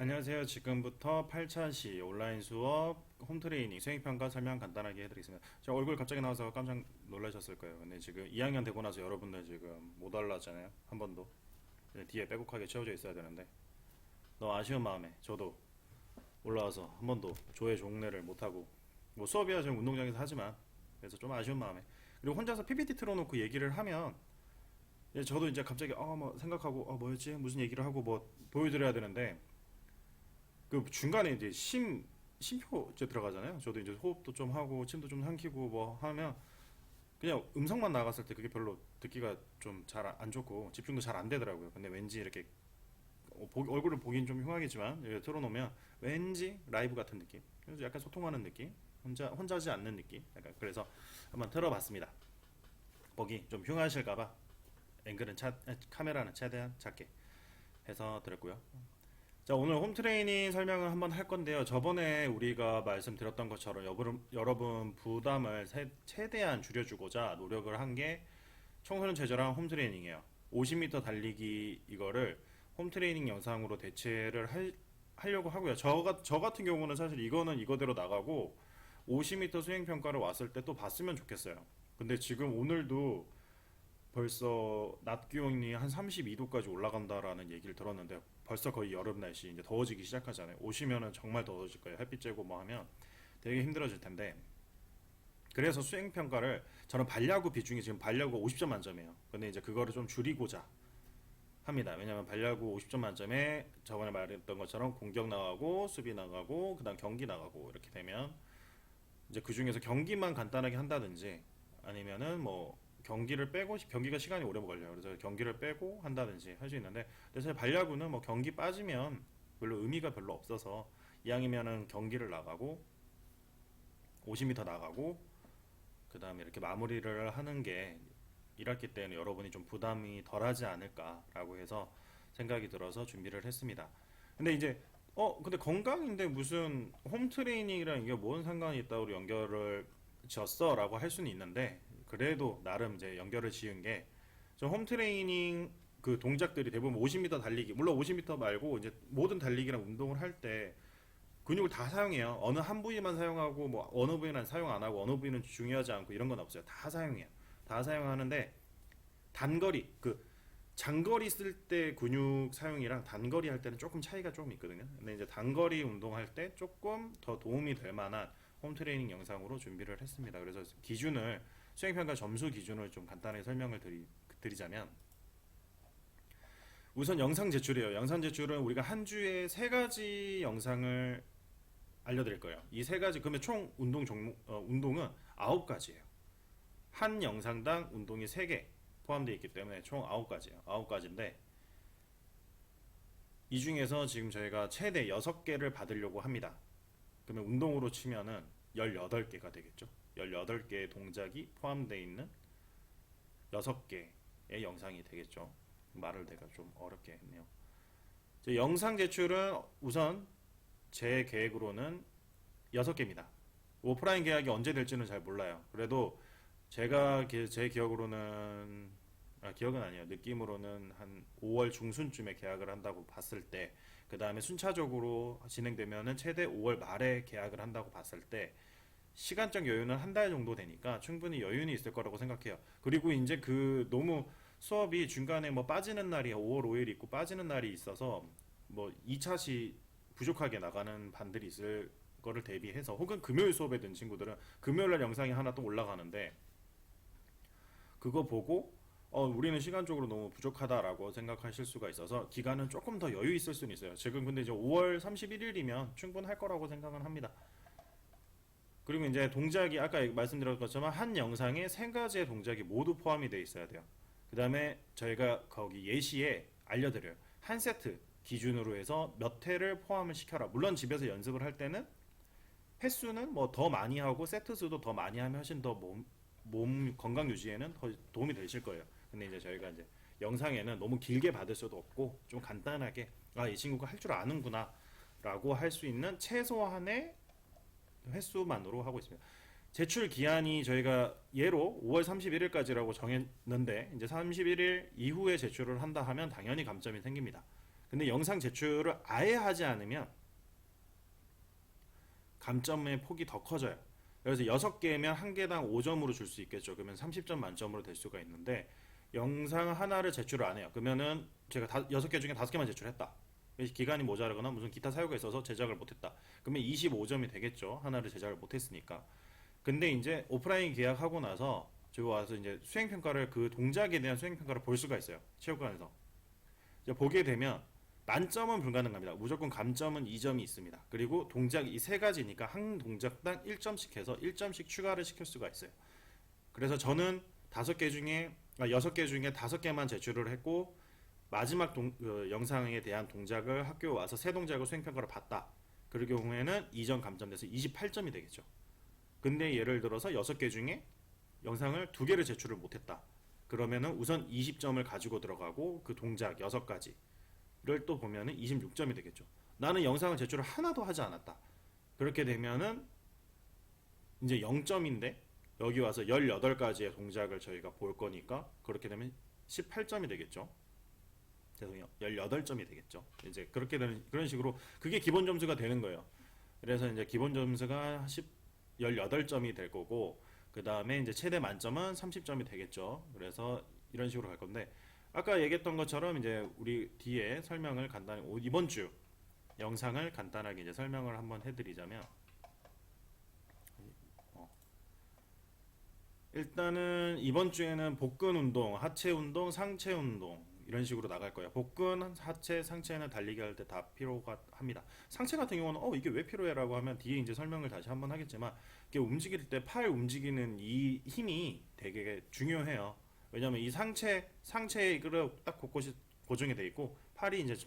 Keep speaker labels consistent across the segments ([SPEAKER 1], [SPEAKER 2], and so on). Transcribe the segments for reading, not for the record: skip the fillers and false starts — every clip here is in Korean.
[SPEAKER 1] 안녕하세요. 지금부터 8차시 온라인 수업 홈트레이닝 수행평가 설명 간단하게 해드리겠습니다. 저 얼굴 갑자기 나와서 깜짝 놀라셨을 거예요. 근데 지금 2학년 되고 나서 여러분들 지금 못 올라왔잖아요. 한 번도. 뒤에 빼곡하게 채워져 있어야 되는데 너무 아쉬운 마음에 저도 올라와서 한 번도 조회 종례를 못하고 뭐 수업이야 지금 운동장에서 하지만 그래서 좀 아쉬운 마음에 그리고 혼자서 PPT 틀어놓고 얘기를 하면 저도 이제 갑자기 뭐 생각하고 뭐였지 무슨 얘기를 하고 뭐 보여드려야 되는데 그 중간에 이제 심표 이제 들어가잖아요. 저도 이제 호흡도 좀 하고 침도 좀 삼키고 뭐 하면 그냥 음성만 나갔을 때 그게 별로 듣기가 좀 잘 안 좋고 집중도 잘 안 되더라고요. 근데 왠지 이렇게 얼굴을 보긴 좀 흉하겠지만 이렇게 틀어놓으면 왠지 라이브 같은 느낌. 그래서 약간 소통하는 느낌. 혼자지 않는 느낌. 약간 그래서 한번 틀어봤습니다. 보기 좀 흉하실까봐 앵글은 카메라는 최대한 작게 해서 드렸고요. 자, 오늘 홈 트레이닝 설명을 한번 할 건데요. 저번에 우리가 말씀드렸던 것처럼 여러분 부담을 최대한 줄여주고자 노력을 한 게 청소년 최저랑 홈 트레이닝이에요. 50m 달리기 이거를 홈 트레이닝 영상으로 하려고 하고요. 저 같은 경우는 사실 이거는 이거대로 나가고 50m 수행 평가를 왔을 때 또 봤으면 좋겠어요. 근데 지금 오늘도 벌써 낮 기온이 한 32도까지 올라간다라는 얘기를 들었는데 벌써 거의 여름 날씨 이제 더워지기 시작하잖아요. 오시면은 정말 더워질 거예요. 햇빛 쬐고 뭐 하면 되게 힘들어질 텐데 그래서 수행 평가를 저는 발야구 비중이 지금 발야구 50점 만점이에요. 근데 이제 그거를 좀 줄이고자 합니다. 왜냐면 발야구 50점 만점에 저번에 말했던 것처럼 공격 나가고 수비 나가고 그다음 경기 나가고 이렇게 되면 이제 그 중에서 경기만 간단하게 한다든지 아니면은 뭐 경기를 빼고 경기가 시간이 오래 걸려요. 그래서 경기를 빼고 한다든지 할 수 있는데 근데 사실 발야구는 뭐 경기 빠지면 별로 의미가 별로 없어서 이왕이면은 경기를 나가고 50m 나가고 그 다음에 이렇게 마무리를 하는 게 1학기 때는 여러분이 좀 부담이 덜하지 않을까라고 해서 생각이 들어서 준비를 했습니다. 근데 이제 근데 건강인데 무슨 홈 트레이닝이랑 이게 뭔 상관이 있다고 연결을 지었어 라고 할 수는 있는데 그래도 나름 이제 연결을 지은 게 저 홈 트레이닝 그 동작들이 대부분 50m 달리기 물론 50m 말고 이제 모든 달리기랑 운동을 할 때 근육을 다 사용해요. 어느 한 부위만 사용하고 뭐 어느 부위는 사용 안 하고 어느 부위는 중요하지 않고 이런 건 없어요. 다 사용해요. 다 사용하는데 단거리 장거리 쓸 때 근육 사용이랑 단거리 할 때는 조금 차이가 조금 있거든요. 근데 이제 단거리 운동할 때 조금 더 도움이 될 만한 홈 트레이닝 영상으로 준비를 했습니다. 그래서 수행평가 점수 기준을 좀 간단하게 설명을 드리자면 우선 영상 제출이에요. 영상 제출은 우리가 한 주에 세 가지 영상을 알려드릴 거예요. 이 세 가지 그러면 총 운동은 9가지예요. 한 영상당 운동이 3개 포함되어 있기 때문에 총 9가지예요. 9가지인데 이 중에서 지금 저희가 최대 6개를 받으려고 합니다. 그러면 운동으로 치면은 18개가 되겠죠. 18개의 동작이 포함되어 있는 6개의 영상이 되겠죠. 말을 내가 좀 어렵게 했네요. 영상 제출은 우선 제 계획으로는 6개입니다. 오프라인 계약이 언제 될지는 잘 몰라요. 그래도 제 기억으로는 기억은 아니에요. 느낌으로는 한 5월 중순쯤에 계약을 한다고 봤을 때, 그 다음에 순차적으로 진행되면은 최대 5월 말에 계약을 한다고 봤을 때, 시간적 여유는 한 달 정도 되니까 충분히 여유는 있을 거라고 생각해요. 그리고 이제 너무 수업이 중간에 뭐 빠지는 날이 5월 5일 있고 빠지는 날이 있어서 뭐 2차시 부족하게 나가는 반들이 있을 거를 대비해서 혹은 금요일 수업에 든 친구들은 금요일 날 영상이 하나 또 올라가는데 그거 보고 우리는 시간적으로 너무 부족하다라고 생각하실 수가 있어서 기간은 조금 더 여유 있을 수는 있어요. 지금 근데 이제 5월 31일이면 충분할 거라고 생각은 합니다. 그리고 이제 동작이 아까 말씀드렸던 것처럼 한 영상에 3가지의 동작이 모두 포함이 되어 있어야 돼요. 그 다음에 저희가 거기 예시에 알려드려요. 한 세트 기준으로 해서 몇 회를 포함을 시켜라. 물론 집에서 연습을 할 때는 횟수는 뭐 더 많이 하고 세트 수도 더 많이 하면 훨씬 더 몸 건강 유지에는 더 도움이 되실 거예요. 근데 이제 저희가 이제 영상에는 너무 길게 받을 수도 없고 좀 간단하게 이 친구가 할 줄 아는구나 라고 할 수 있는 최소한의 횟수만으로 하고 있습니다. 제출 기한이 저희가 예로 5월 31일까지라고 정했는데 이제 31일 이후에 제출을 한다 하면 당연히 감점이 생깁니다. 근데 영상 제출을 아예 하지 않으면 감점의 폭이 더 커져요. 그래서 6개면 한 개당 5점으로 줄 수 있겠죠. 그러면 30점 만점으로 될 수가 있는데 영상 하나를 제출을 안 해요. 그러면은 제가 6개 중에 5개만 제출했다. 기간이 모자라거나 무슨 기타 사유가 있어서 제작을 못했다. 그러면 25점이 되겠죠. 하나를 제작을 못했으니까. 근데 이제 오프라인 계약하고 나서 저희 와서 이제 수행평가를 그 동작에 대한 수행평가를 볼 수가 있어요. 체육관에서. 이제 보게 되면 만점은 불가능합니다. 무조건 감점은 2점이 있습니다. 그리고 동작 이 세 가지니까 한 동작당 1점씩 해서 1점씩 추가를 시킬 수가 있어요. 그래서 저는 6개 중에 5개만 제출을 했고 마지막 영상에 대한 동작을 학교에 와서 세 동작을 수행평가를 봤다. 그럴 경우에는 2점 감점돼서 28점이 되겠죠. 근데 예를 들어서 6개 중에 영상을 2개를 제출을 못했다. 그러면은 우선 20점을 가지고 들어가고 그 동작 6가지를 또 보면은 26점이 되겠죠. 나는 영상을 제출을 하나도 하지 않았다. 그렇게 되면은 이제 0점인데 여기 와서 18가지의 동작을 저희가 볼 거니까 그렇게 되면 18점이 되겠죠. 죄송해요. 18점이 되겠죠. 이제 그렇게 되는 그런 식으로 그게 기본 점수가 되는 거예요. 그래서 이제 기본 점수가 18점이 될 거고 그 다음에 이제 최대 만점은 30점이 되겠죠. 그래서 이런 식으로 갈 건데 아까 얘기했던 것처럼 이제 우리 뒤에 설명을 간단히 이번 주 영상을 간단하게 이제 설명을 한번 해드리자면 일단은 이번 주에는 복근 운동, 하체 운동, 상체 운동 이런 식으로 나갈 거예요. 복근, 하체, 상체는 달리기 할 때 다 필요가 합니다. 상체 같은 경우는 이게 왜 필요해라고 하면 뒤에 이제 설명을 다시 한번 하겠지만 이게 움직일 때 팔 움직이는 이 힘이 되게 중요해요. 왜냐면 이 상체에 딱 곳곳이 고정이 돼 있고 팔이 이제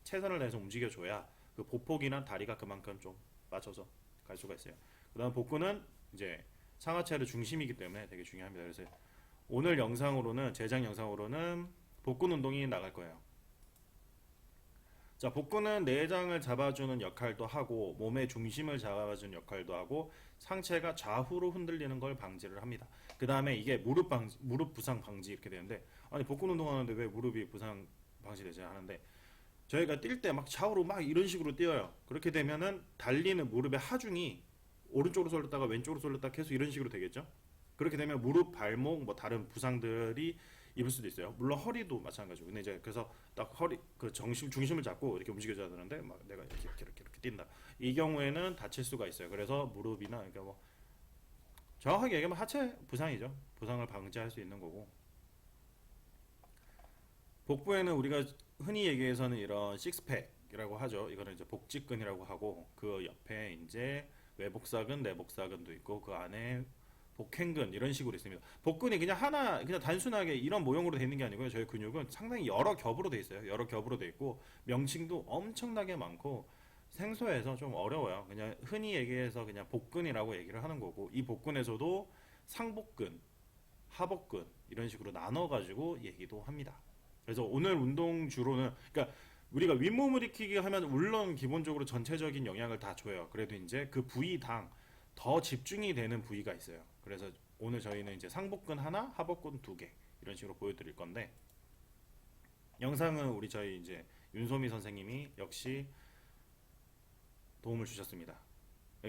[SPEAKER 1] 최선을 다해서 움직여줘야 그 보폭이나 다리가 그만큼 좀 맞춰서 갈 수가 있어요. 그다음 복근은 이제 상하체의 중심이기 때문에 되게 중요합니다. 그래서 오늘 영상으로는 제작 영상으로는 복근 운동이 나갈 거예요. 자, 복근은 내장을 잡아주는 역할도 하고 몸의 중심을 잡아주는 역할도 하고 상체가 좌우로 흔들리는 걸 방지를 합니다. 그 다음에 이게 무릎 부상 방지 이렇게 되는데 아니 복근 운동하는데 왜 무릎이 부상 방지되지 하는데 저희가 뛸 때 막 좌우로 막 이런 식으로 뛰어요. 그렇게 되면은 달리는 무릎의 하중이 오른쪽으로 쏠렸다가 왼쪽으로 쏠렸다가 계속 이런 식으로 되겠죠. 그렇게 되면 무릎, 발목, 뭐 다른 부상들이 입을 수도 있어요. 물론 허리도 마찬가지고. 근데 이제 그래서 딱 허리 그 중심을 잡고 이렇게 움직여줘야 되는데 막 내가 이렇게 뛴다. 이 경우에는 다칠 수가 있어요. 그래서 무릎이나 그러니까 뭐 정확하게 얘기하면 하체 부상이죠. 부상을 방지할 수 있는 거고. 복부에는 우리가 흔히 얘기해서는 이런 식스팩이라고 하죠. 이거는 이제 복직근이라고 하고 그 옆에 이제 외복사근, 내복사근도 있고 그 안에 복행근 이런 식으로 있습니다. 복근이 그냥 단순하게 이런 모형으로 되어 있는 게 아니고요. 저희 근육은 상당히 여러 겹으로 되어 있어요. 여러 겹으로 되어 있고 명칭도 엄청나게 많고 생소해서 좀 어려워요. 그냥 흔히 얘기해서 그냥 복근이라고 얘기를 하는 거고 이 복근에서도 상복근, 하복근 이런 식으로 나눠가지고 얘기도 합니다. 그래서 오늘 운동 주로는 그러니까 우리가 윗몸을 일으키기 하면 물론 기본적으로 전체적인 영향을 다 줘요. 그래도 이제 그 부위당 더 집중이 되는 부위가 있어요. 그래서 오늘 저희는 이제 상복근 하나, 하복근 2개 이런 식으로 보여드릴 건데 영상은 우리 저희 이제 윤소미 선생님이 역시 도움을 주셨습니다.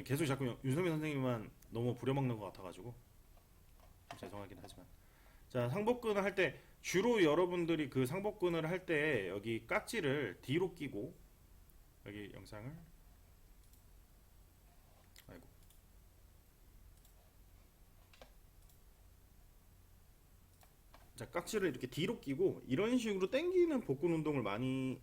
[SPEAKER 1] 계속 자꾸 윤소미 선생님만 너무 부려먹는 것 같아가지고 죄송하긴 하지만 자 상복근을 할 때 주로 여러분들이 그 상복근을 할 때 여기 깍지를 뒤로 끼고 여기 영상을 자 깍지를 이렇게 뒤로 끼고 이런 식으로 당기는 복근 운동을 많이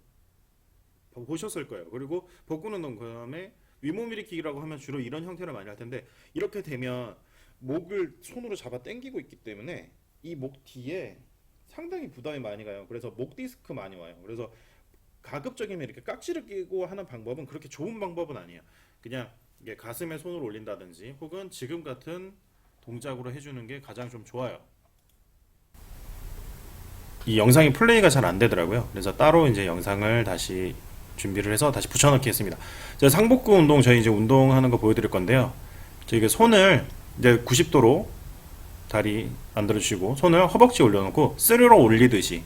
[SPEAKER 1] 보셨을 거예요. 그리고 복근 운동 그다음에 윗몸 일으키기라고 하면 주로 이런 형태를 많이 할 텐데 이렇게 되면 목을 손으로 잡아 당기고 있기 때문에 이 목 뒤에 상당히 부담이 많이 가요. 그래서 목 디스크 많이 와요. 그래서 가급적이면 이렇게 깍지를 끼고 하는 방법은 그렇게 좋은 방법은 아니에요. 그냥 이게 가슴에 손을 올린다든지 혹은 지금 같은 동작으로 해주는 게 가장 좀 좋아요. 이 영상이 플레이가 잘 안 되더라고요. 그래서 따로 이제 영상을 다시 준비를 해서 다시 붙여넣기 했습니다. 자, 상복근 운동 저희 이제 운동하는 거 보여드릴 건데요. 저희가 손을 이제 90도로 다리 만들어 주시고 손을 허벅지 올려놓고 스르러 올리듯이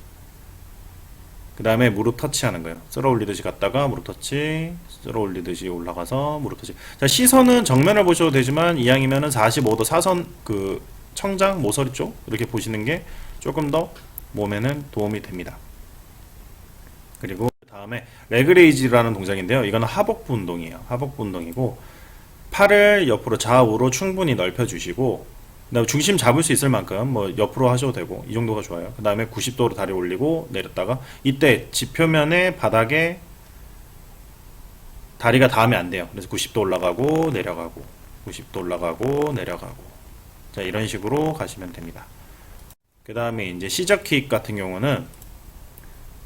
[SPEAKER 1] 그 다음에 무릎 터치하는 거예요. 쓸어 올리듯이 갔다가 무릎 터치, 쓸어 올리듯이 올라가서 무릎 터치. 자, 시선은 정면을 보셔도 되지만 이왕이면은 45도 사선 그 청장 모서리 쪽 이렇게 보시는 게 조금 더 몸에는 도움이 됩니다. 그리고 그 다음에 레그레이즈라는 동작인데요. 이거는 하복부 운동이에요. 하복부 운동이고 팔을 옆으로 좌우로 충분히 넓혀주시고 그다음에 중심 잡을 수 있을 만큼 뭐 옆으로 하셔도 되고 이 정도가 좋아요. 그 다음에 90도로 다리 올리고 내렸다가 이때 지표면의 바닥에 다리가 닿으면 안 돼요. 그래서 90도 올라가고 내려가고 90도 올라가고 내려가고 자 이런 식으로 가시면 됩니다. 그 다음에 이제 시저킥 같은 경우는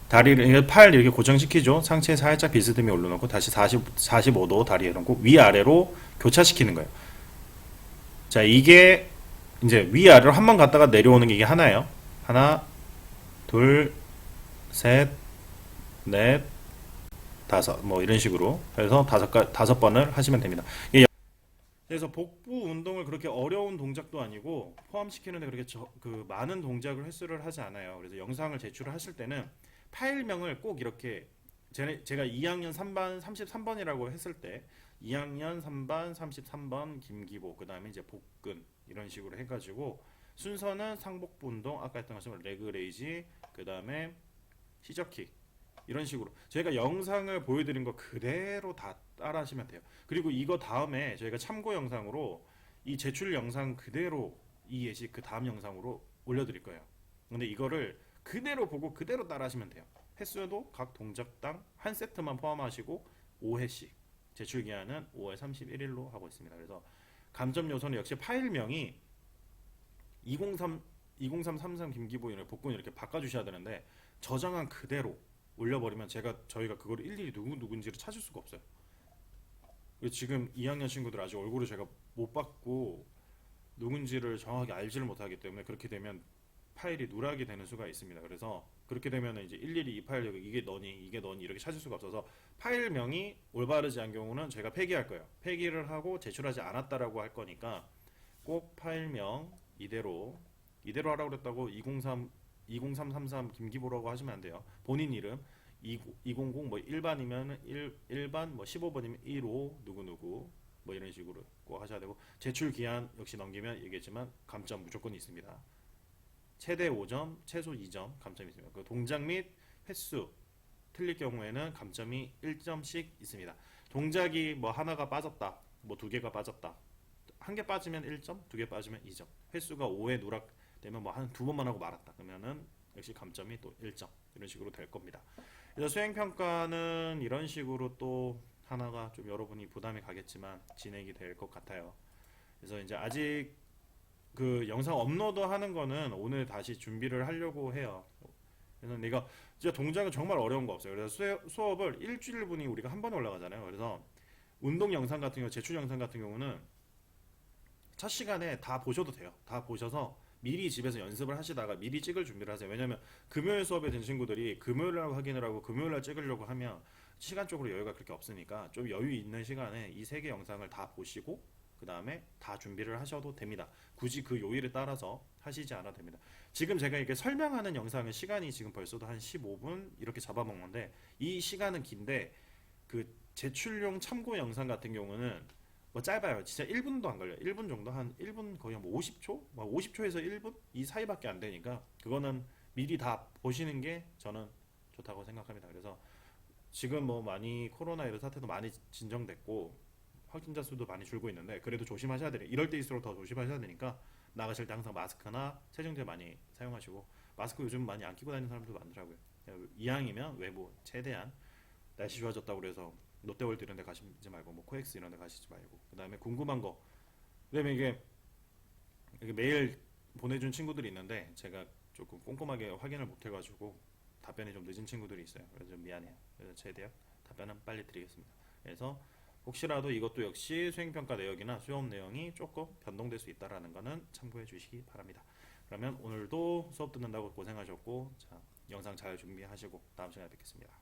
[SPEAKER 1] 다리를 팔 이렇게 고정시키죠. 상체 살짝 비스듬히 올려놓고 다시 45도 다리 해놓고 위아래로 교차시키는 거예요. 자 이게 이제 위아래로 한 번 갔다가 내려오는 게 이게 하나예요. 하나, 둘, 셋, 넷, 다섯 뭐 이런 식으로 해서 다섯 번을 하시면 됩니다. 그래서 복부 운동을 그렇게 어려운 동작도 아니고 포함시키는데 그렇게 그 많은 동작을 횟수를 하지 않아요. 그래서 영상을 제출을 하실 때는 파일명을 꼭 이렇게 제가 2학년 3반 33번이라고 했을 때 2학년 3반 33번 김기보 그 다음에 이제 복근 이런 식으로 해가지고 순서는 상복부 운동 아까 했던 것처럼 레그레이지 그 다음에 시저킥 이런 식으로 저희가 영상을 보여드린 거 그대로 다 따라 하시면 돼요. 그리고 이거 다음에 저희가 참고 영상으로 이 제출 영상 그대로 이 예시 그 다음 영상으로 올려드릴 거예요. 근데 이거를 그대로 보고 그대로 따라 하시면 돼요. 횟수도 각 동작당 한 세트만 포함하시고 5회씩 제출 기한은 5월 31일로 하고 있습니다. 그래서 감점 요소는 역시 파일명이 20333 김기보인을 복근 이렇게 바꿔주셔야 되는데 저장한 그대로 올려버리면 저희가 그걸 일일이 누군지를 찾을 수가 없어요. 지금 2학년 친구들 아직 얼굴을 제가 못 봤고 누군지를 정확히 알지를 못하기 때문에 그렇게 되면 파일이 누락이 되는 수가 있습니다. 그래서 그렇게 되면 이제 일일이 이 파일 이게 너니 이렇게 찾을 수가 없어서 파일명이 올바르지 않은 경우는 제가 폐기할 거예요. 폐기를 하고 제출하지 않았다라고 할 거니까 꼭 파일명 이대로 하라고 그랬다고 20333 김기보라고 하시면 안 돼요. 본인 이름 200 뭐 1반이면 1반 뭐 15번이면 15 누구누구 뭐 이런 식으로 꼭 하셔야 되고 제출 기한 역시 넘기면 얘기했지만 감점 무조건 있습니다. 최대 5점, 최소 2점 감점이 있습니다. 그 동작 및 횟수 틀릴 경우에는 감점이 1점씩 있습니다. 동작이 뭐 하나가 빠졌다, 뭐 두 개가 빠졌다. 한 개 빠지면 1점, 두 개 빠지면 2점. 횟수가 5에 누락되면 뭐 한 두 번만 하고 말았다. 그러면은 역시 감점이 또 1점. 이런 식으로 될 겁니다. 그래서 수행평가는 이런 식으로 또 하나가 좀 여러분이 부담이 가겠지만 진행이 될 것 같아요. 그래서 이제 아직 그 영상 업로드 하는 거는 오늘 다시 준비를 하려고 해요. 그래서 내가 진짜 동작은 정말 어려운 거 없어요. 그래서 수업을 일주일분이 우리가 한 번에 올라가잖아요. 그래서 운동 영상 같은 경우, 제출 영상 같은 경우는 첫 시간에 다 보셔도 돼요. 다 보셔서 미리 집에서 연습을 하시다가 미리 찍을 준비를 하세요. 왜냐면 금요일 수업에 든 친구들이 금요일날 확인을 하고 금요일날 찍으려고 하면 시간적으로 여유가 그렇게 없으니까 좀 여유 있는 시간에 이 세 개 영상을 다 보시고 그 다음에 다 준비를 하셔도 됩니다. 굳이 그 요일에 따라서 하시지 않아도 됩니다. 지금 제가 이렇게 설명하는 영상은 시간이 지금 벌써도 한 15분 이렇게 잡아먹는데 이 시간은 긴데 그 제출용 참고 영상 같은 경우는 뭐 짧아요. 진짜 1분도 안 걸려요. 1분 정도 한 1분 거의 뭐 50초? 뭐 50초에서 1분 이 사이밖에 안 되니까 그거는 미리 다 보시는 게 저는 좋다고 생각합니다. 그래서 지금 뭐 많이 코로나 이런 사태도 많이 진정됐고 확진자 수도 많이 줄고 있는데 그래도 조심하셔야 돼요. 이럴 때일수록 더 조심하셔야 되니까 나가실 때 항상 마스크나 세정제 많이 사용하시고 마스크 요즘 많이 안 끼고 다니는 사람도 많더라고요. 이왕이면 외부 최대한 날씨 좋아졌다고 그래서 롯데월드 이런 데 가시지 말고 뭐 코엑스 이런 데 가시지 말고 그다음에 궁금한 거 그다음에 이게 메일 보내준 친구들이 있는데 제가 조금 꼼꼼하게 확인을 못 해가지고 답변이 좀 늦은 친구들이 있어요. 그래서 좀 미안해요. 그래서 최대한 답변은 빨리 드리겠습니다. 그래서 혹시라도 이것도 역시 수행평가 내역이나 수업 내용이 조금 변동될 수 있다는 거는 참고해 주시기 바랍니다. 그러면 오늘도 수업 듣는다고 고생하셨고 자, 영상 잘 준비하시고 다음 시간에 뵙겠습니다.